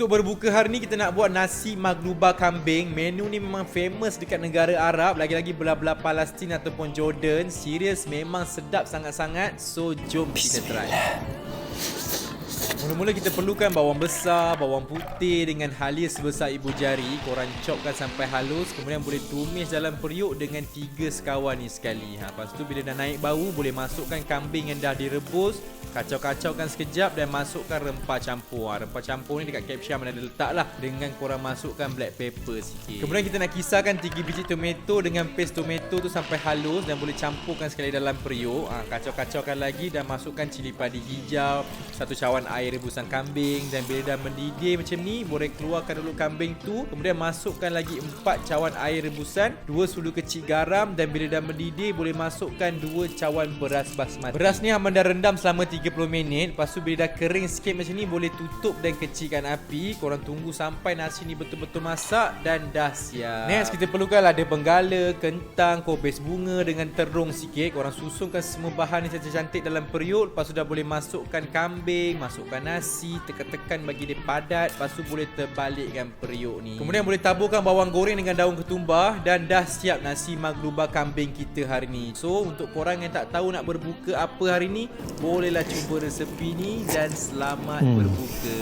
Untuk berbuka hari ni kita nak buat nasi magluba kambing. Menu ni memang famous dekat negara Arab, lagi-lagi belah-belah Palestin ataupun Jordan. Serius memang sedap sangat-sangat. So jom kita try. Mula-mula kita perlukan bawang besar, bawang putih dengan halia sebesar ibu jari. Korang chopkan sampai halus. Kemudian boleh tumis dalam periuk dengan 3 sekawan ni sekali. Lepas tu bila dah naik bau, boleh masukkan kambing yang dah direbus. Kacau-kacaukan sekejap dan masukkan rempah campur. Rempah campur ni dekat caption mana ada letak lah. Dengan korang masukkan black pepper sikit. Kemudian kita nak kisarkan 3 biji tomato dengan paste tomato tu sampai halus. Dan boleh campurkan sekali dalam periuk. Kacau-kacaukan lagi dan masukkan cili padi hijau, 1 cawan air rebusan kambing. Dan bila dah mendidih macam ni, boleh keluarkan dulu kambing tu. Kemudian masukkan lagi 4 cawan air rebusan, 2 sudu kecil garam. Dan bila dah mendidih, boleh masukkan 2 cawan beras basmati. Beras ni Ahmad dah rendam selama 30 minit. Lepas tu bila dah kering sikit macam ni, boleh tutup dan kecilkan api. Korang tunggu sampai nasi ni betul-betul masak dan dah siap. Next kita perlukan lada benggala, kentang, kobis bunga dengan terung sikit. Korang susunkan semua bahan ni cantik-cantik dalam periuk. Lepas tu dah boleh masukkan kambing, masukkan nasi, tekan-tekan bagi dia padat. Lepas tu boleh terbalikkan periuk ni. Kemudian boleh taburkan bawang goreng dengan daun ketumbar. Dan dah siap nasi magluba kambing kita hari ni. So untuk korang yang tak tahu nak berbuka apa hari ni, bolehlah cuba resepi ni dan selamat berbuka.